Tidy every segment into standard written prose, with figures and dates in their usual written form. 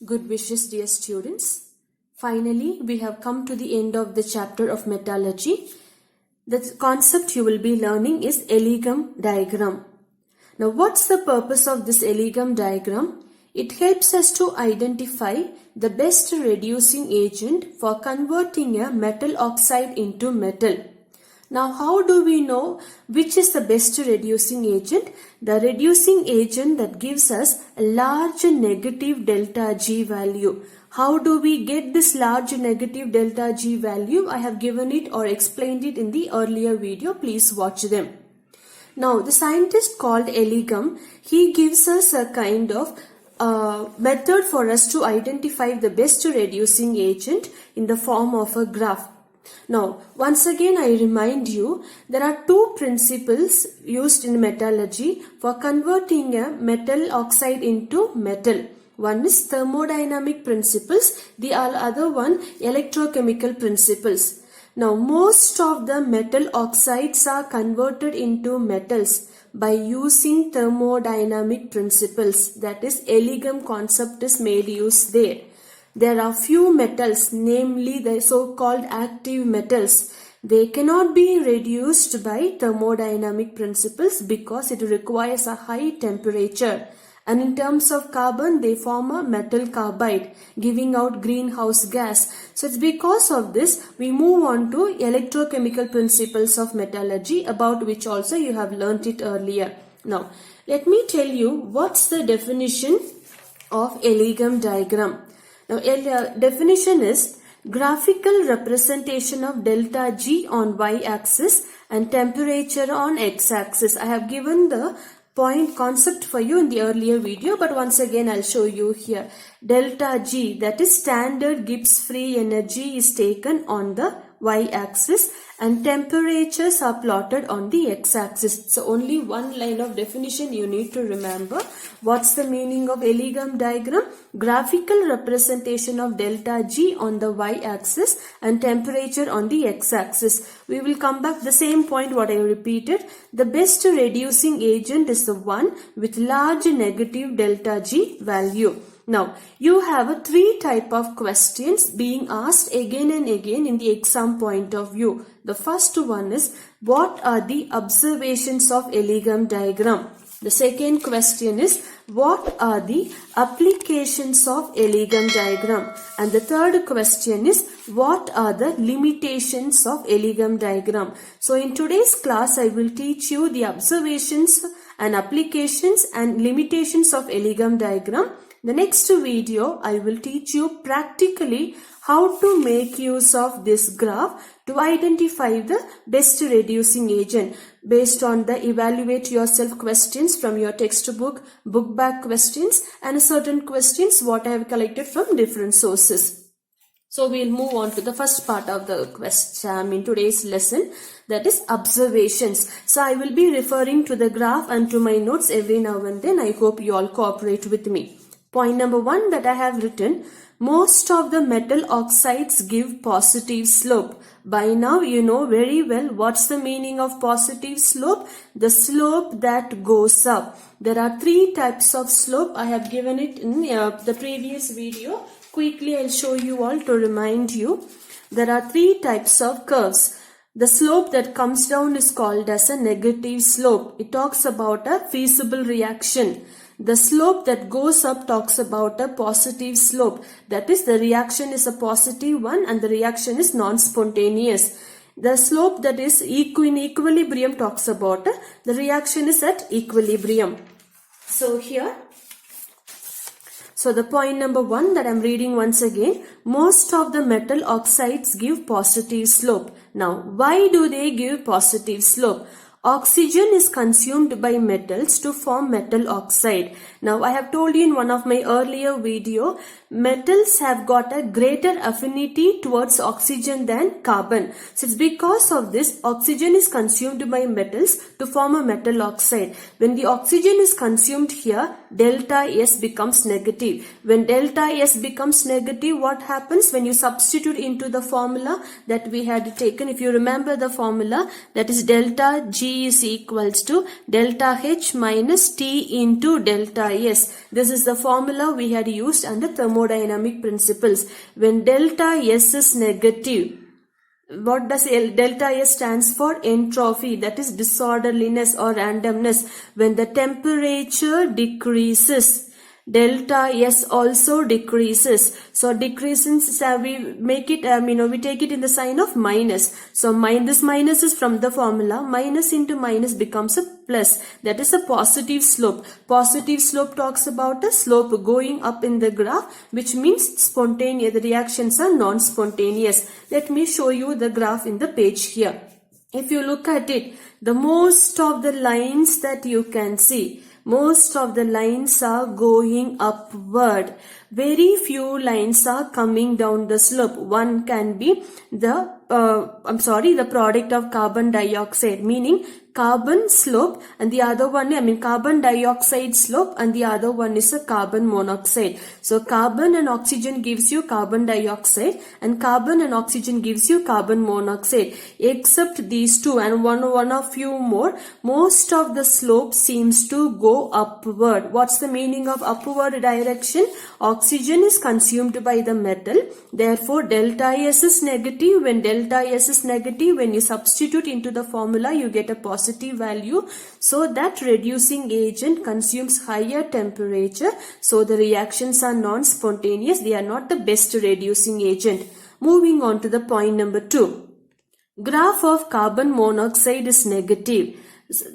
Good wishes, dear students. Finally, we have come to the end of the chapter of metallurgy. The concept you will be learning is Ellingham diagram. Now, what's the purpose of this Ellingham diagram? It helps us to identify the best reducing agent for converting a metal oxide into metal. Now, how do we know which is the best reducing agent? The reducing agent that gives us a large negative delta G value. How do we get this large negative delta G value? I have given it or explained it in the earlier video. Please watch them. Now, the scientist called Ellingham, he gives us a kind of method for us to identify the best reducing agent in the form of a graph. Now, once again I remind you, there are two principles used in metallurgy for converting a metal oxide into metal. One is thermodynamic principles, the other one electrochemical principles. Now, most of the metal oxides are converted into metals by using thermodynamic principles. That is, Ellingham concept is made use there. There are few metals, namely the so-called active metals. They cannot be reduced by thermodynamic principles because it requires a high temperature. And in terms of carbon, they form a metal carbide, giving out greenhouse gas. So it's because of this, we move on to electrochemical principles of metallurgy, about which also you have learnt it earlier. Now, let me tell you what's the definition of Ellingham diagram. Now, definition is graphical representation of delta G on y-axis and temperature on x-axis. I have given the point concept for you in the earlier video, but once again I'll show you here. Delta G, that is standard Gibbs free energy, is taken on the y-axis and temperatures are plotted on the x-axis. So only one line of definition you need to remember. What's the meaning of Ellingham diagram? Graphical representation of delta G on the y-axis and temperature on the x-axis. We will come back to the same point what I repeated. The best reducing agent is the one with large negative delta G value. Now, you have three type of questions being asked again and again in the exam point of view. The first one is, what are the observations of Ellingham diagram? The second question is, what are the applications of Ellingham diagram? And the third question is, what are the limitations of Ellingham diagram? So in today's class, I will teach you the observations and applications and limitations of Ellingham diagram. The next video, I will teach you practically how to make use of this graph to identify the best reducing agent based on the evaluate yourself questions from your textbook, book back questions and certain questions what I have collected from different sources. So we'll move on to the first part of the question in today's lesson, that is observations. So I will be referring to the graph and to my notes every now and then. I hope you all cooperate with me. Point number one that I have written, most of the metal oxides give positive slope. By now you know very well what's the meaning of positive slope. The slope that goes up. There are three types of slope. I have given it in the previous video. Quickly I'll show you all to remind you. There are three types of curves. The slope that comes down is called as a negative slope. It talks about a feasible reaction. The slope that goes up talks about a positive slope. That is, the reaction is a positive one and the reaction is non-spontaneous. The slope that is in equilibrium talks about the reaction is at equilibrium. So here, so the point number one that I'm reading once again, most of the metal oxides give positive slope. Now, why do they give positive slope? Oxygen is consumed by metals to form metal oxide. Now, I have told you in one of my earlier video, metals have got a greater affinity towards oxygen than carbon. So, it's because of this, oxygen is consumed by metals to form a metal oxide. When the oxygen is consumed here, delta S becomes negative. When delta S becomes negative, what happens when you substitute into the formula that we had taken? If you remember the formula, that is delta G is equals to delta H minus T into delta S. This is the formula we had used under thermodynamic principles. When delta S is negative, what does delta S stands for? Entropy, that is disorderliness or randomness. When the temperature decreases, delta S also decreases. So decreases, we make it, we take it in the sign of minus. So this minus is from the formula. Minus into minus becomes a plus. That is a positive slope. Positive slope talks about a slope going up in the graph, which means spontaneous. The reactions are non-spontaneous. Let me show you the graph in the page here. If you look at it, the most of the lines that you can see, most of the lines are going upward. Very few lines are coming down the slope. One can be the product of carbon dioxide, meaning carbon slope, and the other one, carbon dioxide slope, and the other one is a carbon monoxide. So carbon and oxygen gives you carbon dioxide, and carbon and oxygen gives you carbon monoxide. Except these two and one of few more, most of the slope seems to go upward. What's the meaning of upward direction? Oxygen is consumed by the metal. Therefore, delta S is negative. When delta S is negative, when you substitute into the formula, you get a positive value. So that reducing agent consumes higher temperature. So the reactions are non-spontaneous. They are not the best reducing agent. Moving on to the point number 2. Graph of carbon monoxide is negative.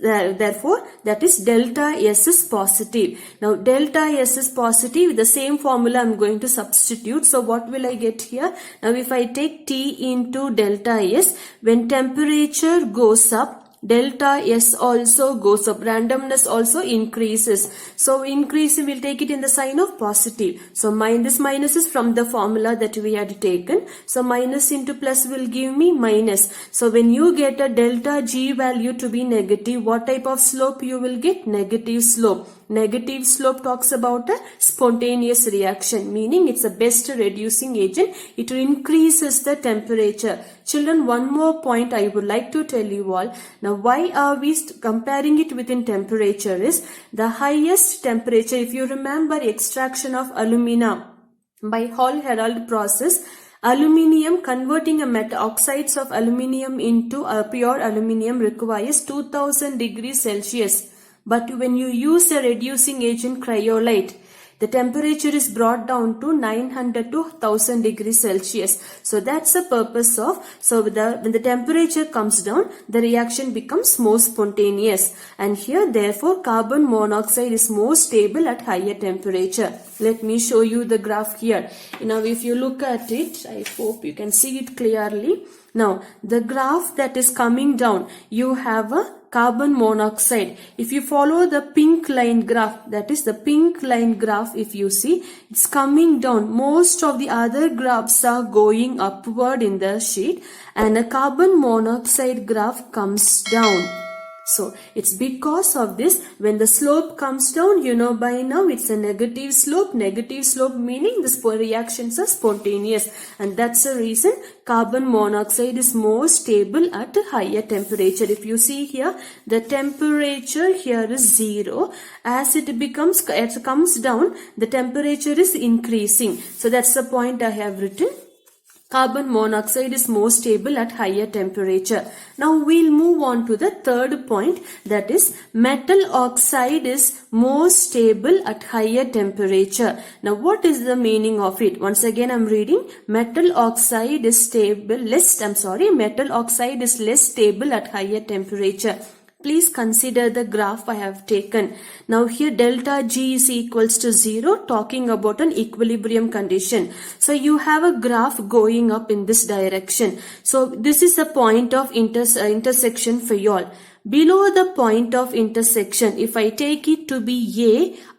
Therefore, that is delta S is positive. Now, delta S is positive. The same formula I am going to substitute. So, what will I get here? Now, if I take T into delta S, when temperature goes up, delta S also goes up. Randomness also increases. So increase, we'll take it in the sign of positive. So this minus is from the formula that we had taken. So minus into plus will give me minus. So when you get a delta G value to be negative, what type of slope you will get? Negative slope. Negative slope talks about a spontaneous reaction, meaning it's a best reducing agent. It increases the temperature. Children, one more point I would like to tell you all. Now, why are we comparing it within temperature is the highest temperature. If you remember extraction of alumina by Hall-Hérold process, aluminium, converting oxides of aluminium into pure aluminium requires 2000 degrees Celsius. But when you use a reducing agent cryolite, the temperature is brought down to 900 to 1000 degrees Celsius. So that's the purpose of, when the temperature comes down, the reaction becomes more spontaneous. And here, therefore, carbon monoxide is more stable at higher temperature. Let me show you the graph here. Now, if you look at it, I hope you can see it clearly. Now, the graph that is coming down, you have a carbon monoxide. If you follow the pink line graph, that is the pink line graph, if you see, it's coming down. Most of the other graphs are going upward in the sheet, and a carbon monoxide graph comes down. So it's because of this, when the slope comes down, you know by now it's a negative slope. Negative slope meaning the reactions are spontaneous, and that's the reason carbon monoxide is more stable at a higher temperature. If you see here, the temperature here is 0. As it comes down, the temperature is increasing. So that's the point I have written. Carbon monoxide is more stable at higher temperature. Now we'll move on to the third point, that is metal oxide is more stable at higher temperature. Now what is the meaning of it? Once again I'm reading. Metal oxide is metal oxide is less stable at higher temperature. Please consider the graph I have taken. Now here delta G is equals to 0, talking about an equilibrium condition. So you have a graph going up in this direction. So this is a point of intersection for you all. Below the point of intersection, if I take it to be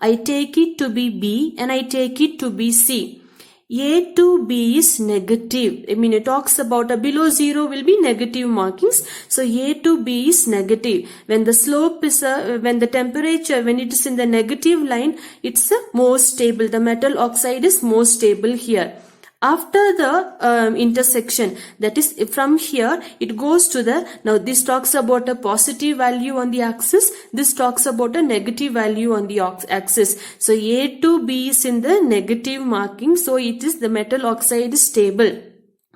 A, I take it to be B, and I take it to be C. A to B is negative. I mean, it talks about below 0 will be negative markings. So A to B is negative. When the slope is, when the temperature, when it is in the negative line, it's more stable. The metal oxide is more stable here. After the intersection, that is from here, it goes to the, now this talks about a positive value on the axis, this talks about a negative value on the axis. So A to B is in the negative marking, so it is the metal oxide is stable.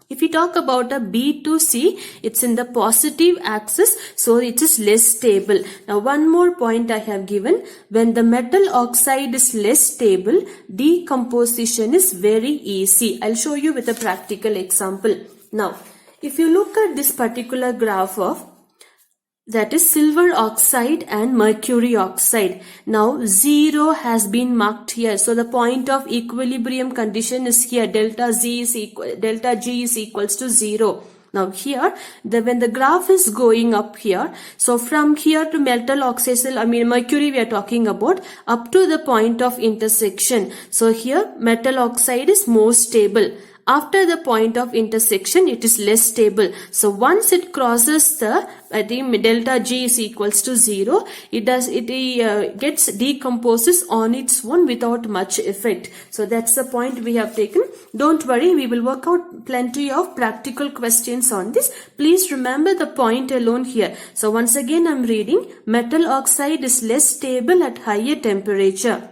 If we talk about a B to C, it's in the positive axis, so it is less stable. Now one more point I have given, when the metal oxide is less stable, decomposition is very easy. I'll show you with a practical example. Now, if you look at this particular graph of, that is silver oxide and mercury oxide. Now 0 has been marked here. So the point of equilibrium condition is here. Delta G is equals to 0. Now here, when the graph is going up here, so from here to metal oxide, mercury we are talking about, up to the point of intersection. So here metal oxide is more stable. After the point of intersection, it is less stable. So once it crosses the, delta G is equals to 0, it gets decomposes on its own without much effect. So that's the point we have taken. Don't worry, we will work out plenty of practical questions on this. Please remember the point alone here. So once again I'm reading, metal oxide is less stable at higher temperature.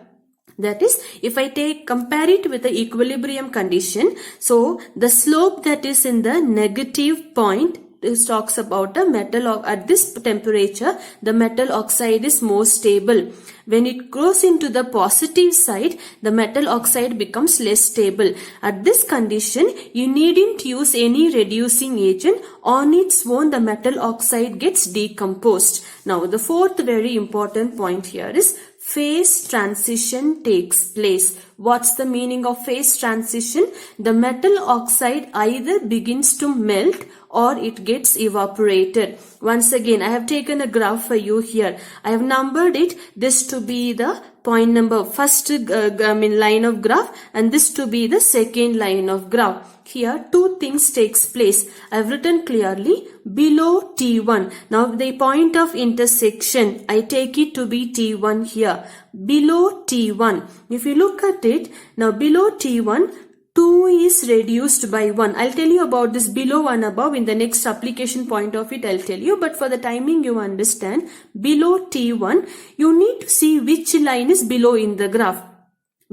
That is, if I compare it with the equilibrium condition, so the slope that is in the negative point, this talks about a metal, at this temperature, the metal oxide is more stable. When it goes into the positive side, the metal oxide becomes less stable. At this condition, you needn't use any reducing agent. On its own, the metal oxide gets decomposed. Now, the fourth very important point here is phase transition takes place. What's the meaning of phase transition? The metal oxide either begins to melt or it gets evaporated. Once again, I have taken a graph for you here. I have numbered it, this to be the point number first line of graph, and this to be the second line of graph. Here two things takes place. I have written clearly below T1. Now the point of intersection, I take it to be T1 here. Below T1, if you look at it, now below T1, 2 is reduced by 1. I'll tell you about this below and above in the next application point of it, I'll tell you. But for the timing you understand, below T1, you need to see which line is below in the graph.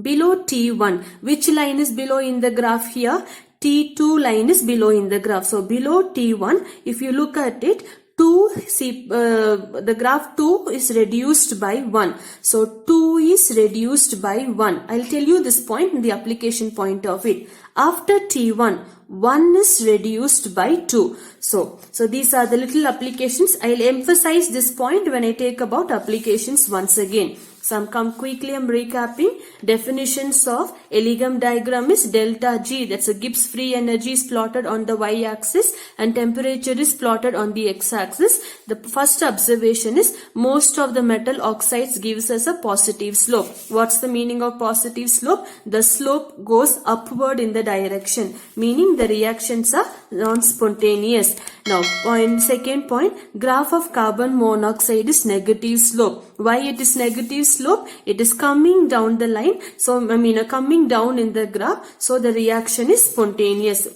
Below T1, which line is below in the graph here? T2 line is below in the graph. So below T1, if you look at it, the graph 2 is reduced by 1. So 2 is reduced by 1. I'll tell you this point in the application point of it. After T1, 1 is reduced by 2. So these are the little applications. I'll emphasize this point when I take about applications once again. So I'm quickly recapping. Definitions of Ellingham diagram is delta G, that's a Gibbs free energy, is plotted on the y-axis and temperature is plotted on the x-axis. The first observation is most of the metal oxides gives us a positive slope. What's the meaning of positive slope? The slope goes upward in the direction, meaning the reactions are non-spontaneous. Now, second point, graph of carbon monoxide is negative slope. Why it is negative slope? It is coming down the line. So, coming down in the graph. So, the reaction is spontaneous.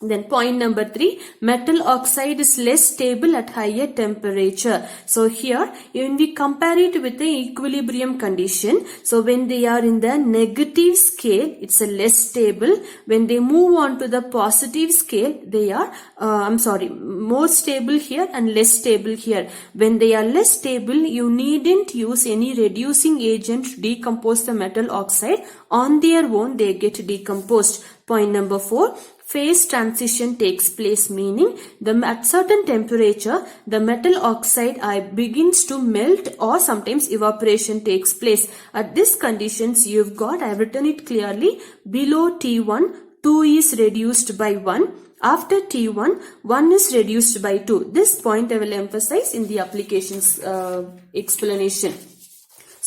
Then point number 3, metal oxide is less stable at higher temperature. So here, when we compare it with the equilibrium condition, so when they are in the negative scale, it's a less stable. When they move on to the positive scale, they are, more stable here and less stable here. When they are less stable, you needn't use any reducing agent to decompose the metal oxide. On their own, they get decomposed. Point number 4. Phase transition takes place, meaning at certain temperature the metal oxide begins to melt or sometimes evaporation takes place. At these conditions you've got, I have written it clearly, below T1 2 is reduced by 1. After T1 1 is reduced by 2. This point I will emphasize in the applications explanation.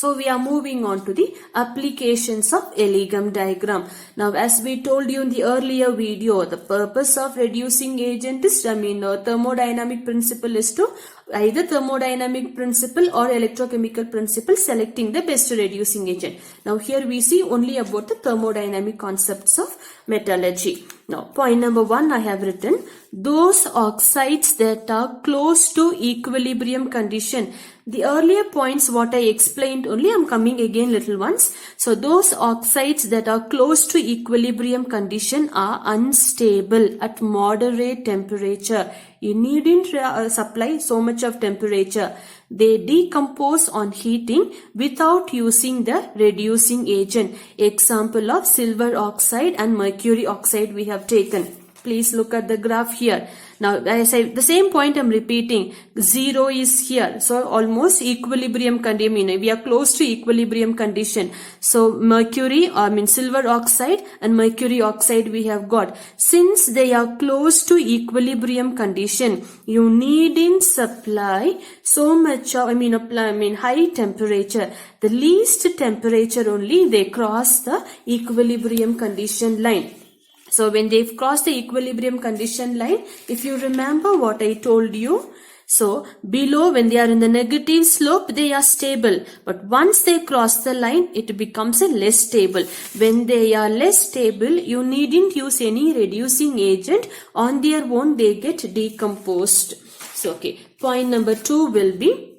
So we are moving on to the applications of Ellingham diagram. Now as we told you in the earlier video, the purpose of reducing agent is, thermodynamic principle is to either thermodynamic principle or electrochemical principle selecting the best reducing agent. Now here we see only about the thermodynamic concepts of metallurgy. Now point number 1 I have written, those oxides that are close to equilibrium condition. The earlier points what I explained only, I am coming again little once. So those oxides that are close to equilibrium condition are unstable at moderate temperature. You needn't supply so much of temperature. They decompose on heating without using the reducing agent. Example of silver oxide and mercury oxide we have taken. Please look at the graph here. Now, as I the same point I'm repeating, 0 is here. So, almost equilibrium condition. We are close to equilibrium condition. So, silver oxide and mercury oxide we have got. Since they are close to equilibrium condition, you needn't supply so much of, high temperature. The least temperature only they cross the equilibrium condition line. So when they've crossed the equilibrium condition line, if you remember what I told you, so below when they are in the negative slope, they are stable. But once they cross the line, it becomes a less stable. When they are less stable, you needn't use any reducing agent. On their own, they get decomposed. So, okay, point number 2 will be,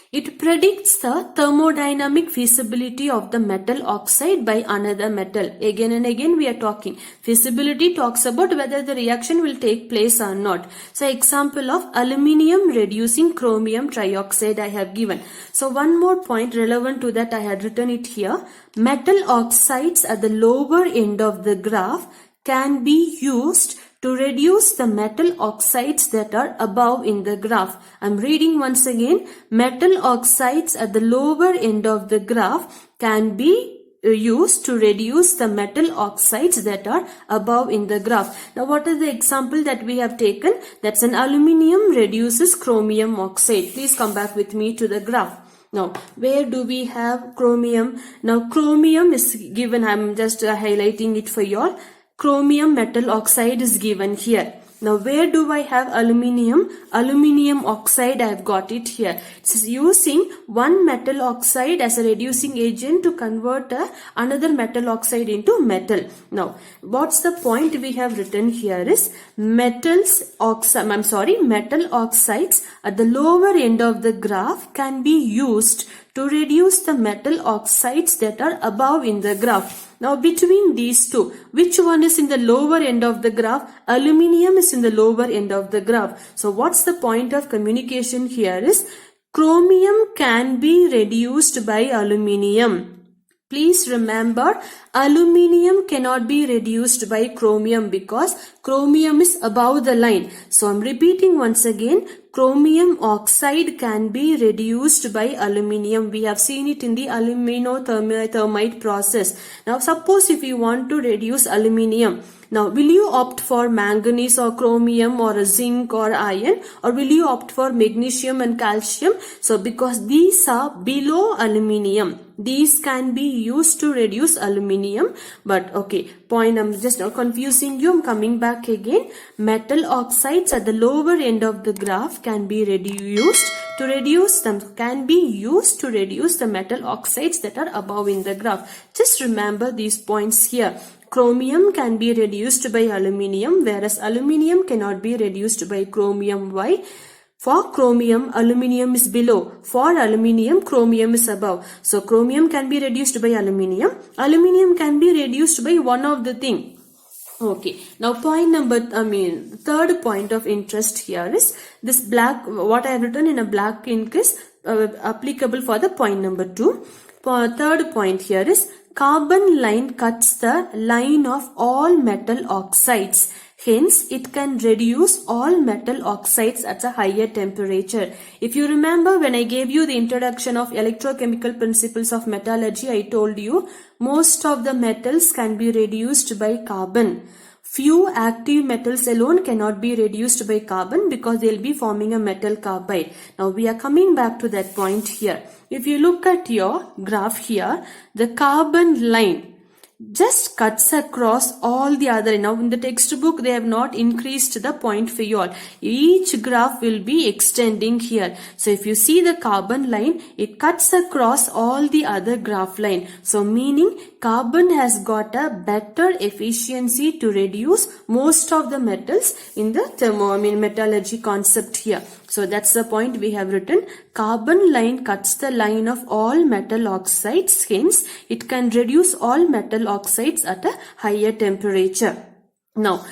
it predicts the thermodynamic feasibility of the metal oxide by another metal. Again and again we are talking. Feasibility talks about whether the reaction will take place or not. So example of aluminium reducing chromium trioxide I have given. So one more point relevant to that I had written it here. Metal oxides at the lower end of the graph can be used to reduce the metal oxides that are above in the graph. I'm reading once again. Metal oxides at the lower end of the graph can be used to reduce the metal oxides that are above in the graph. Now what is the example that we have taken? That's an aluminium reduces chromium oxide. Please come back with me to the graph. Now, where do we have chromium? Now, chromium is given. I'm just highlighting it for you all. Chromium metal oxide is given here. Now, where do I have aluminium? Aluminium oxide, I have got it here. It's using one metal oxide as a reducing agent to convert another metal oxide into metal. Now, what's the point we have written here is metal oxides at the lower end of the graph can be used to reduce the metal oxides that are above in the graph. Now between these two, which one is in the lower end of the graph? Aluminium is in the lower end of the graph. So what's the point of communication here is chromium can be reduced by aluminium. Please remember, aluminium cannot be reduced by chromium because chromium is above the line. So I'm repeating once again, chromium oxide can be reduced by aluminium. We have seen it in the aluminothermite process. Now suppose if you want to reduce aluminium, now will you opt for manganese or chromium or a zinc or iron, or will you opt for magnesium and calcium? So because these are below aluminium, these can be used to reduce aluminium. But okay, point, I'm just confusing you. I'm coming back again. Metal oxides at the lower end of the graph can be used to reduce the metal oxides that are above in the graph. Just remember these points here. Chromium can be reduced by aluminium, whereas aluminium cannot be reduced by chromium. Why? For chromium, aluminium is below. For aluminium, chromium is above. So chromium can be reduced by aluminium. Aluminium can be reduced by one of the thing. Okay. Now third point of interest here is this black, what I have written in a black ink is applicable for the point number 2. Third point here is carbon line cuts the line of all metal oxides. Hence, it can reduce all metal oxides at a higher temperature. If you remember when I gave you the introduction of electrochemical principles of metallurgy, I told you most of the metals can be reduced by carbon. Few active metals alone cannot be reduced by carbon because they'll be forming a metal carbide. Now we are coming back to that point here. If you look at your graph here, the carbon line just cuts across all the other. Now in the textbook they have not increased the point for you all. Each graph will be extending here. So if you see the carbon line, it cuts across all the other graph line. So meaning carbon has got a better efficiency to reduce most of the metals in the metallurgy concept here. So that's the point we have written. Carbon line cuts the line of all metal oxides. Hence, it can reduce all metal oxides at a higher temperature. Now,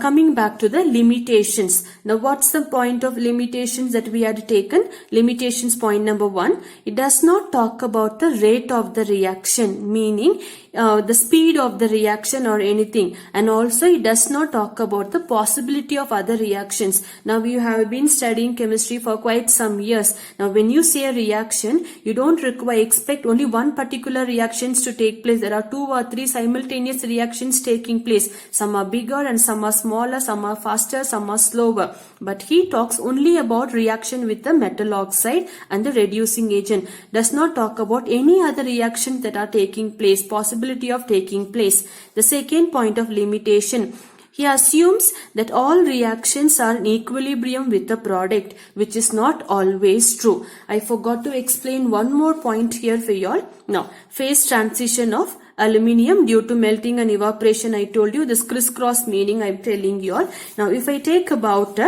coming back to the limitations. Now, what's the point of limitations that we had taken? Limitations point number 1. It does not talk about the rate of the reaction, meaning the speed of the reaction or anything, and also it does not talk about the possibility of other reactions. Now you have been studying chemistry for quite some years. Now when you say a reaction, you don't expect only one particular reactions to take place. There are 2 or 3 simultaneous reactions taking place. Some are bigger and some are smaller, some are faster, some are slower. But he talks only about reaction with the metal oxide and the reducing agent. Does not talk about any other reactions that are taking place, possibility of taking place. The second point of limitation. He assumes that all reactions are in equilibrium with the product, which is not always true. I forgot to explain one more point here for you all. Now, phase transition of aluminium due to melting and evaporation. I told you this crisscross meaning I'm telling you all. Now, if I take about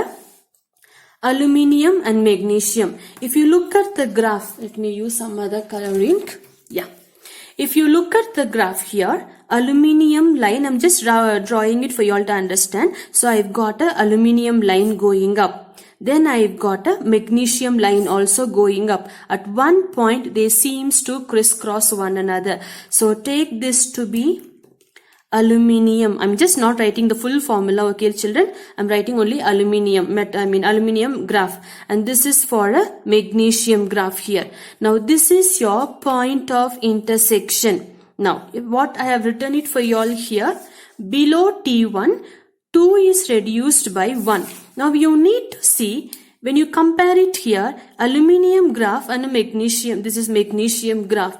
aluminium and magnesium. If you look at the graph, let me use some other color ink. Yeah. If you look at the graph here, aluminium line, I'm just drawing it for you all to understand. So I've got a aluminium line going up. Then I've got a magnesium line also going up. At one point, they seems to crisscross one another. So take this to be aluminium. I'm just not writing the full formula, okay children. I'm writing only aluminium, aluminium graph. And this is for a magnesium graph here. Now this is your point of intersection. Now what I have written it for you all here. Below T1, 2 is reduced by 1. Now you need to see when you compare it here, aluminium graph and a magnesium. This is magnesium graph.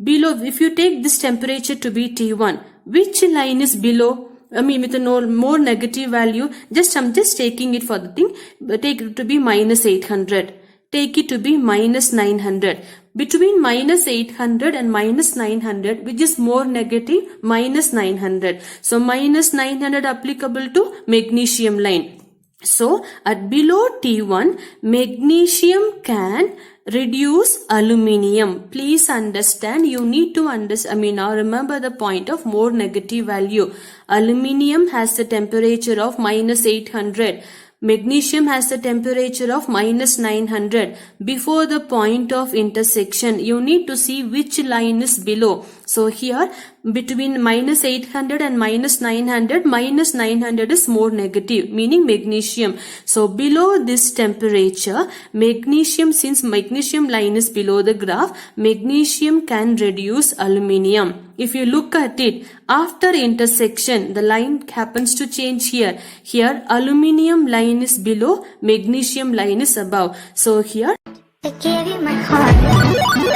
Below, if you take this temperature to be T1, which line is below? With a more negative value. I'm just taking it for the thing. Take it to be minus 800. Take it to be minus 900. Between minus 800 and minus 900, which is more negative, minus 900. So minus 900 applicable to magnesium line. So at below T1, magnesium can reduce aluminium. Please understand, you need to remember the point of more negative value. Aluminium has the temperature of minus 800. Magnesium has the temperature of minus 900. Before the point of intersection, you need to see which line is below. So here, between minus 800 and minus 900 is more negative, meaning magnesium. So below this temperature, magnesium, since magnesium line is below the graph, magnesium can reduce aluminium. If you look at it, after intersection, the line happens to change here. Here, aluminium line is below, magnesium line is above. So here, I gave you my heart.